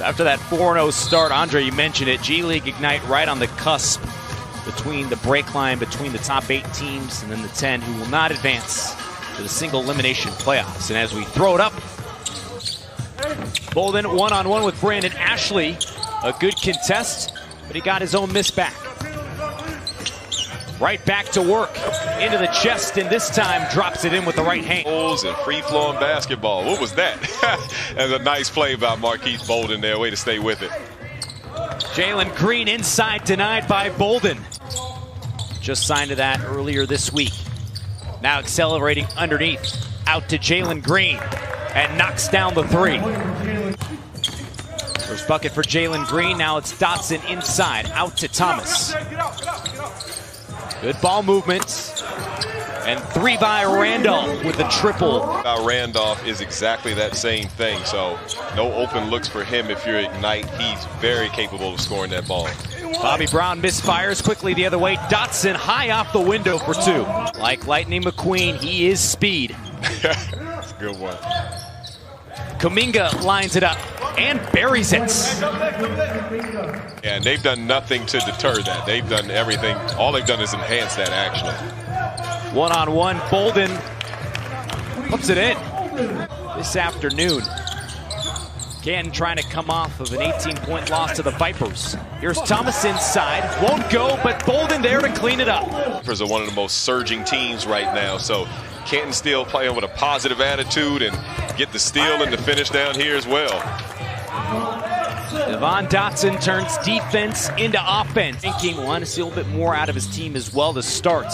After that 4-0 start, Andre, you mentioned it, G League Ignite right on the cusp between the break line, between the top 8 teams and then the 10 who will not advance to the single elimination playoffs. And as we throw it up, Bolden one-on-one with Brandon Ashley. A good contest, but he got his own miss back. Right back to work, into the chest, and this time drops it in with the right hand. And free-flowing basketball. What was that? That's a nice play by Marquise Bolden there. Way to stay with it. Jalen Green inside, denied by Bolden. Just signed to that earlier this week. Now accelerating underneath, out to Jalen Green, and knocks down the three. First bucket for Jalen Green. Now it's Dotson inside, out to Thomas. Good ball movement. And 3 by Randolph with a triple. Randolph is exactly that same thing. So no open looks for him if you're Ignite. He's very capable of scoring that ball. Bobby Brown misfires quickly the other way. Dotson high off the window for 2. Like Lightning McQueen, he is speed. That's a good one. Kuminga lines it up and buries it. Yeah, and they've done nothing to deter that. They've done everything. All they've done is enhance that, actually. One-on-one, Bolden puts it in this afternoon. Canton trying to come off of an 18-point loss to the Vipers. Here's Thomas inside, won't go, but Bolden there to clean it up. Vipers are one of the most surging teams right now, so Canton still playing with a positive attitude and get the steal and the finish down here as well. Devon Dotson turns defense into offense. Thinking want to see a little bit more out of his team as well to start.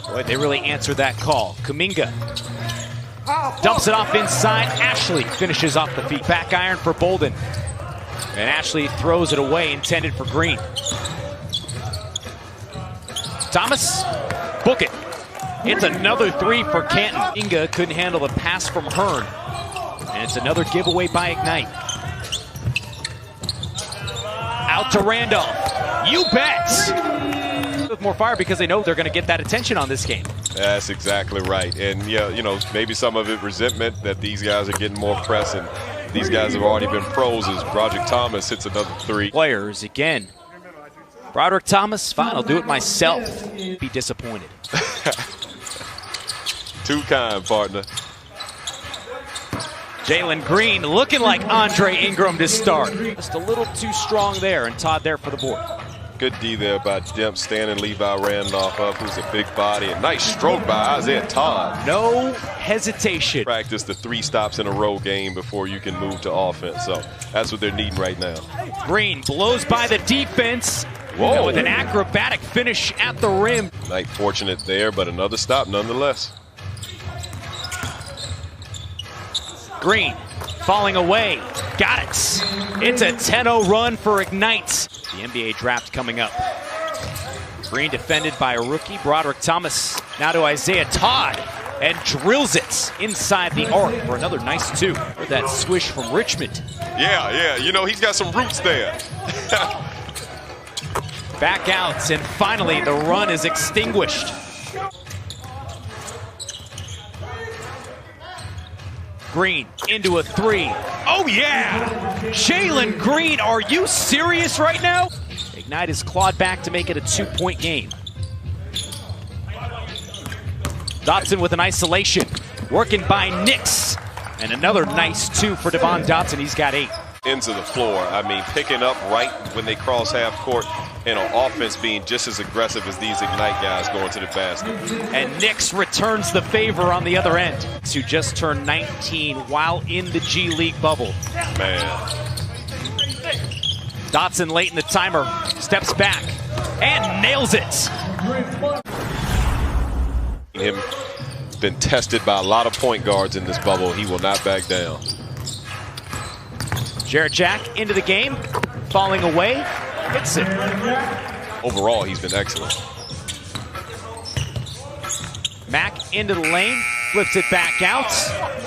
Boy, they really answered that call. Kuminga dumps it off inside. Ashley finishes off the feet. Back iron for Bolden. And Ashley throws it away, intended for Green. Thomas, book it. It's another 3 for Canton. Kuminga couldn't handle the pass from Hearn. And it's another giveaway by Ignite. Out to Randolph. You bet! With more fire because they know they're going to get that attention on this game. That's exactly right. And yeah, you know, maybe some of it resentment that these guys are getting more press and these guys have already been pros as Broderick Thomas hits another 3. Players again. Broderick Thomas, fine, I'll do it myself. Be disappointed. Too kind, partner. Jalen Green looking like Andre Ingram to start. Just a little too strong there, and Todd there for the board. Good D there by Demp, standing Levi Randolph up, who's a big body. A nice stroke by Isaiah Todd. No hesitation. Practice the 3 stops in a row game before you can move to offense. So that's what they're needing right now. Green blows by the defense. Whoa. With an acrobatic finish at the rim. Knight fortunate there, but another stop nonetheless. Green falling away. Got it. It's a 10-0 run for Ignite. The NBA draft coming up. Green defended by a rookie, Broderick Thomas. Now to Isaiah Todd, and drills it inside the arc for another nice 2. Heard that swish from Richmond. Yeah, you know, he's got some roots there. Back out, and finally the run is extinguished. Green into a 3. Oh yeah! Jalen Green, are you serious right now? Ignite is clawed back to make it a 2-point game. Dotson with an isolation. Working by Nix. And another nice 2 for Devon Dotson. He's got 8. Ends of the floor. I mean, picking up right when they cross half court, and on offense being just as aggressive as these Ignite guys going to the basket. And Nix returns the favor on the other end. Who just turned 19 while in the G League bubble. Man. Dotson late in the timer, steps back, and nails it. Him been tested by a lot of point guards in this bubble. He will not back down. Jarrett Jack into the game, falling away, hits it. Overall, he's been excellent. Mack into the lane, flips it back out,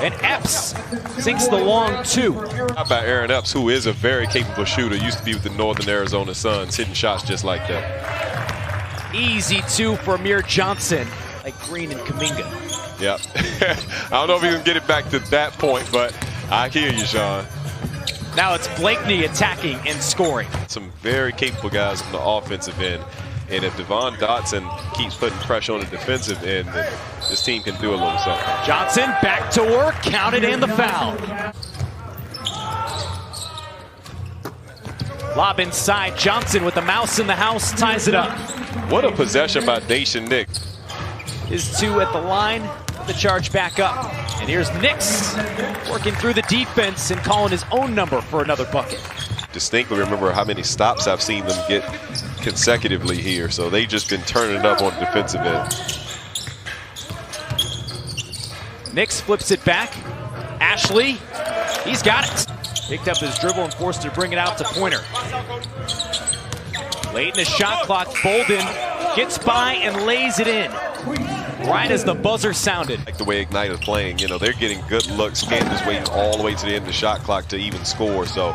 and Epps sinks the long 2. How about Aaron Epps, who is a very capable shooter, used to be with the Northern Arizona Suns, hitting shots just like that. Easy 2 for Amir Johnson, like Green and Kuminga. Yep. I don't know if he can get it back to that point, but I hear you, Sean. Now it's Blakeney attacking and scoring. Some very capable guys on the offensive end. And if Devon Dotson keeps putting pressure on the defensive end, then this team can do a little something. Johnson back to work, counted and the foul. Lob inside, Johnson with the mouse in the house, ties it up. What a possession by Dacian Nix. His two at the line, the charge back up. And here's Nix working through the defense and calling his own number for another bucket. Distinctly remember how many stops I've seen them get consecutively here. So they've just been turning it up on the defensive end. Nix flips it back. Ashley, he's got it. Picked up his dribble and forced to bring it out to Pointer. Late in the shot clock, Bolden gets by and lays it in. Right as the buzzer sounded. Like the way Ignite is playing, you know, they're getting good looks. Canton's waiting all the way to the end of the shot clock to even score. So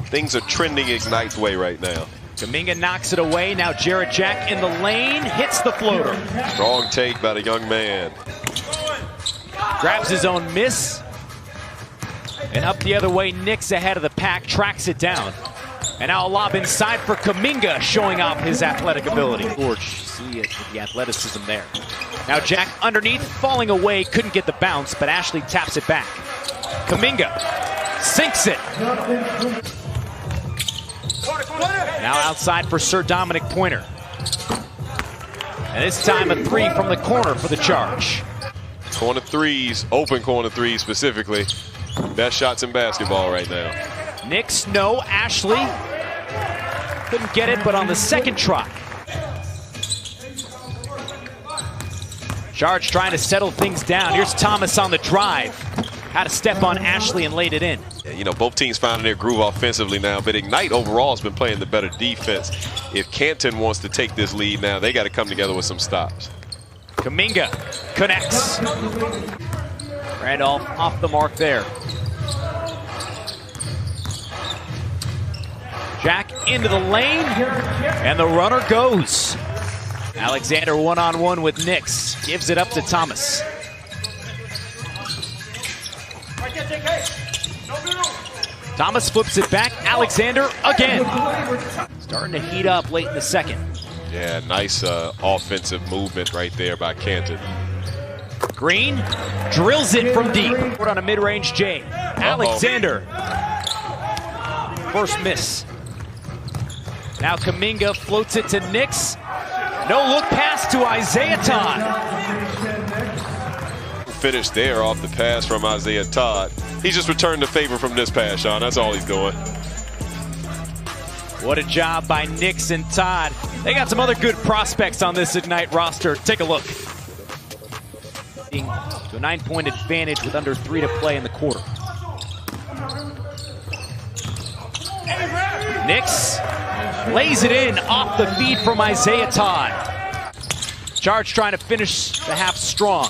things are trending Ignite's way right now. Kuminga knocks it away. Now Jarrett Jack in the lane, hits the floater. Strong take by the young man. Grabs his own miss. And up the other way, Nix ahead of the pack, tracks it down. And now a lob inside for Kuminga, showing off his athletic ability. George, see it with the athleticism there. Now Jack underneath, falling away, couldn't get the bounce, but Ashley taps it back. Kuminga sinks it. Now outside for Sir Dominic Pointer. And this time a three from the corner for the charge. Corner threes, open corner threes specifically. Best shots in basketball right now. Nix, no. Ashley couldn't get it, but on the second try. Charge trying to settle things down. Here's Thomas on the drive. Had to step on Ashley and laid it in. Yeah, you know, both teams finding their groove offensively now, but Ignite overall has been playing the better defense. If Canton wants to take this lead now, they got to come together with some stops. Kuminga connects. Randolph off the mark there. Jack into the lane, and the runner goes. Alexander one-on-one with Nix. Gives it up to Thomas. Thomas flips it back. Alexander again. Starting to heat up late in the second. Yeah, nice offensive movement right there by Canton. Green drills it from deep. On a mid-range J. Alexander. First miss. Now Kuminga floats it to Nix. No look pass to Isaiah Todd. Finish there off the pass from Isaiah Todd. He's just returned the favor from this pass, Sean. That's all he's doing. What a job by Nix and Todd. They got some other good prospects on this Ignite roster. Take a look. To a 9-point advantage with under 3 to play in the quarter. Nix lays it in off the feed from Isaiah Todd. Charge trying to finish the half strong.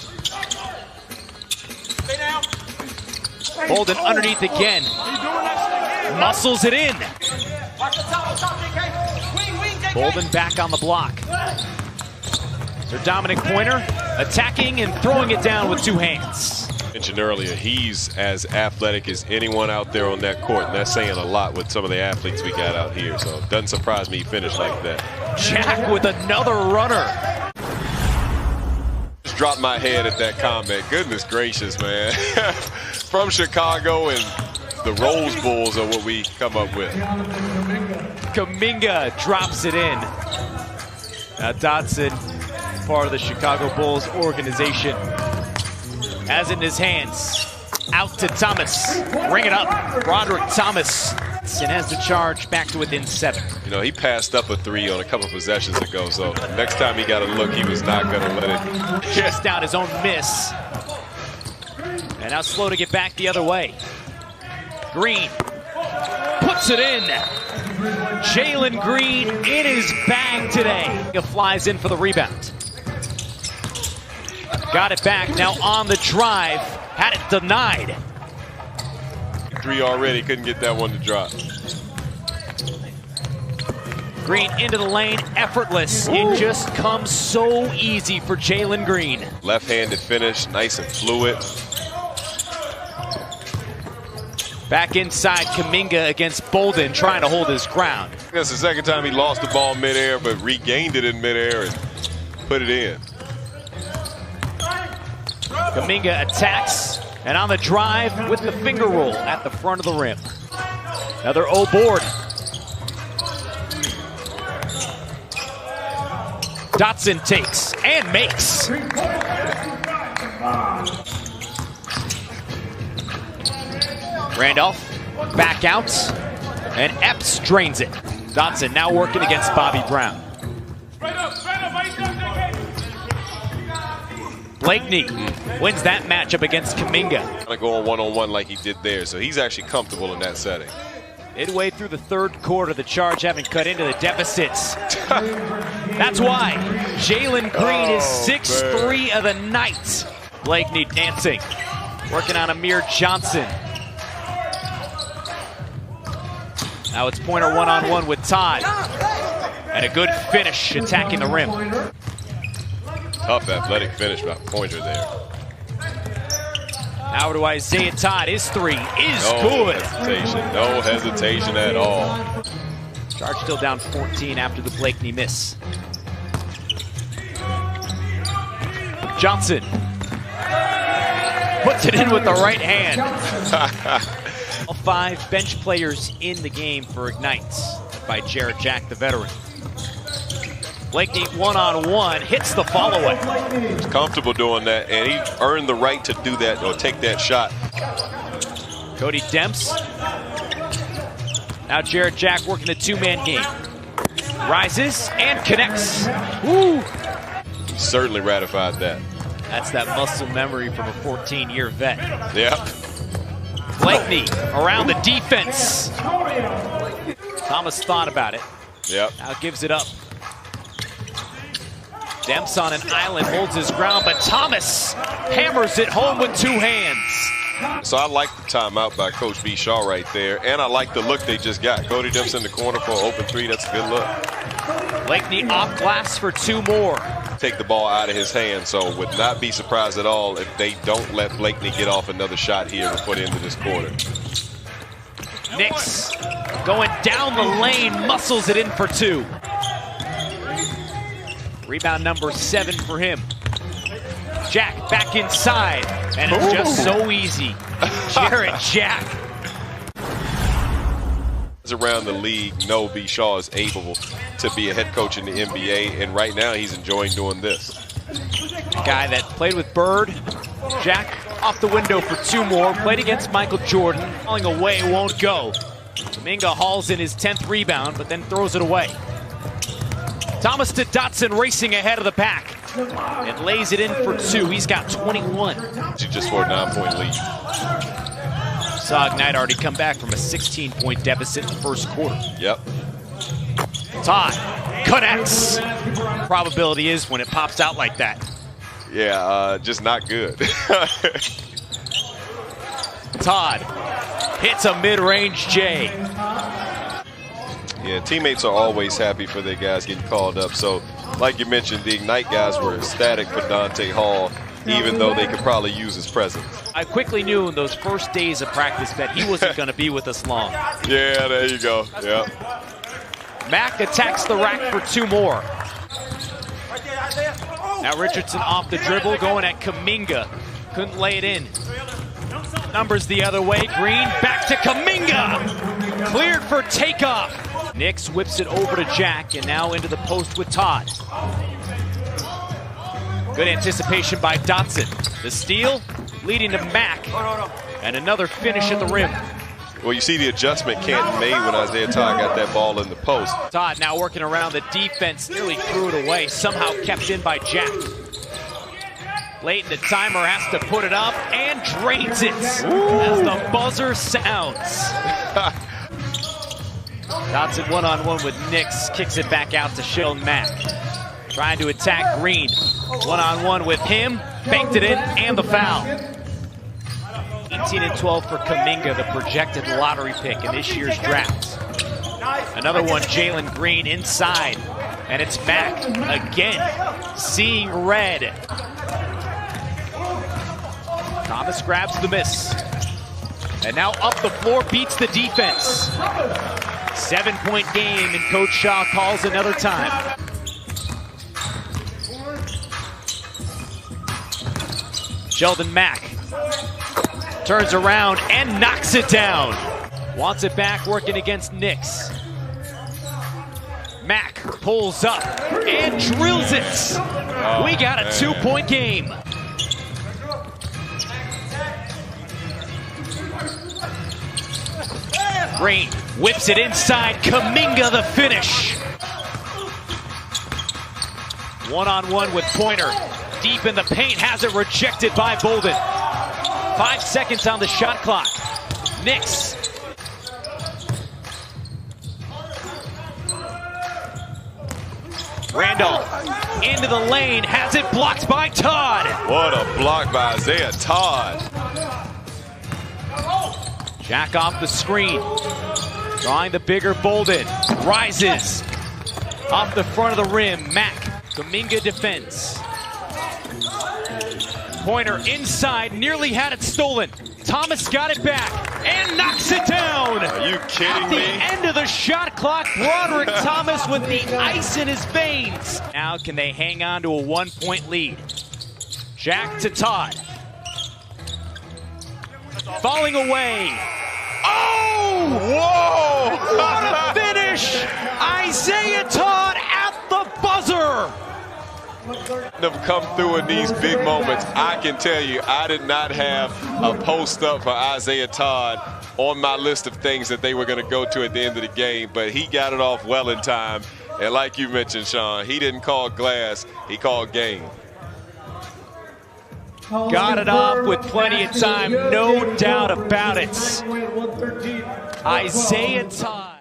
Bolden underneath again. Muscles it in. Bolden back on the block. Sir Dominic Pointer attacking and throwing it down with two hands. Mentioned earlier, he's as athletic as anyone out there on that court, and that's saying a lot with some of the athletes we got out here. So it doesn't surprise me he finished like that. Jack with another runner. Just dropped my head at that comment. Goodness gracious, man. From Chicago, and the Rose Bulls are what we come up with. Kuminga drops it in. Now Dotson, part of the Chicago Bulls organization, has it in his hands. Out to Thomas. Bring it up. Broderick Thomas. And has the charge back to within 7. You know, he passed up a 3 on a couple possessions ago, so next time he got a look, he was not going to let it. Just out his own miss. And now slow to get back the other way. Green puts it in. Jalen Green in his bag today. He flies in for the rebound. Got it back, now on the drive. Had it denied. 3 already, couldn't get that one to drop. Green into the lane, effortless. It just comes so easy for Jalen Green. Left-handed finish, nice and fluid. Back inside, Kuminga against Bolden, trying to hold his ground. That's the second time he lost the ball midair, but regained it in midair and put it in. Kuminga attacks, and on the drive with the finger roll at the front of the rim. Another O board. Dotson takes and makes. Randolph back out, and Epps drains it. Dotson now working against Bobby Brown. Blakeney wins that matchup against Kuminga. Kind of going one-on-one like he did there, so he's actually comfortable in that setting. Midway through the third quarter, the Charge haven't cut into the deficits. That's why Jalen Green is 6'3" of the night. Blakeney dancing, working on Amir Johnson. Now it's Pointer one-on-one with Todd. And a good finish attacking the rim. Tough athletic finish by Pointer there. Now to Isaiah Todd. His three is good. No hesitation at all. Charge still down 14 after the Blakeney miss. Johnson puts it in with the right hand. All 5 bench players in the game for Ignites by Jarrett Jack, the veteran. Blakeney one-on-one hits the follow-away. He's comfortable doing that, and he earned the right to do that or take that shot. Cody Demps. Now Jarrett Jack working the 2-man game. Rises and connects. Woo! He certainly ratified that. That's that muscle memory from a 14-year vet. Yep. Blakeney around the defense. Thomas thought about it. Yep. Now gives it up. Demps on an island, holds his ground, but Thomas hammers it home with 2 hands. So I like the timeout by Coach B. Shaw right there, and I like the look they just got. Cody Demps in the corner for an open 3. That's a good look. Blakeney off glass for 2 more. Take the ball out of his hand, so would not be surprised at all if they don't let Blakeney get off another shot here before the end of this quarter. Knicks going down the lane, muscles it in for 2. Rebound number 7 for him. Jack back inside, and it's just so easy. Jarrett Jack. Around the league know B. Shaw is able to be a head coach in the NBA, and right now he's enjoying doing this. A guy that played with Bird. Jack off the window for 2 more. Played against Michael Jordan. Falling away, won't go. Kuminga hauls in his 10th rebound, but then throws it away. Thomas to Dotson racing ahead of the pack. And lays it in for 2. He's got 21. Just for a 9-point lead. Saw Ignite already come back from a 16-point deficit in the first quarter. Yep. Todd connects. Probability is when it pops out like that. Yeah, just not good. Todd hits a mid-range J. Yeah, teammates are always happy for their guys getting called up. So, like you mentioned, the Ignite guys were ecstatic for Dante Hall, even though they could probably use his presence. I quickly knew in those first days of practice that he wasn't going to be with us long. Yeah, there you go. Yeah. Mack attacks the rack for 2 more. Now Richardson off the dribble, going at Kuminga. Couldn't lay it in. Numbers the other way. Green back to Kuminga. Cleared for takeoff. Nix whips it over to Jack, and now into the post with Todd. Good anticipation by Dotson. The steal leading to Mack. And another finish at the rim. Well, you see the adjustment Canton made when Isaiah Todd got that ball in the post. Todd now working around the defense, nearly threw it away, somehow kept in by Jack. Late in the timer has to put it up and drains it as the buzzer sounds. Dotson one-on-one with Nix, kicks it back out to Sheldon Mack. Trying to attack Green. One-on-one with him, banked it in, and the foul. 18 and 12 for Kuminga, the projected lottery pick in this year's draft. Another one, Jalen Green inside, and it's Mack again, seeing red. Thomas grabs the miss. And now up the floor, beats the defense. 7-point game, and Coach Shaw calls another time. Sheldon Mack turns around and knocks it down. Wants it back, working against Nix. Mack pulls up and drills it. We got a 2-point game. Green whips it inside. Kuminga the finish. One-on-one with Pointer. Deep in the paint, has it rejected by Bolden. 5 seconds on the shot clock. Nix. Randolph into the lane, has it blocked by Todd. What a block by Isaiah Todd. Jack off the screen. Drawing the bigger Bolden. Rises. Off the front of the rim. Mack. Kuminga defends. Pointer inside. Nearly had it stolen. Thomas got it back and knocks it down. Are you kidding me? At the end of the shot clock, Broderick Thomas with the ice in his veins. Now can they hang on to a 1-point lead? Jack to Todd. Falling away. Oh! Whoa! What a finish! Isaiah Todd at the buzzer! Have come through in these big moments. I can tell you, I did not have a post up for Isaiah Todd on my list of things that they were going to go to at the end of the game, but he got it off well in time. And like you mentioned, Sean, he didn't call glass, he called game. Got it off with plenty of time, no doubt about it. Isaiah Todd.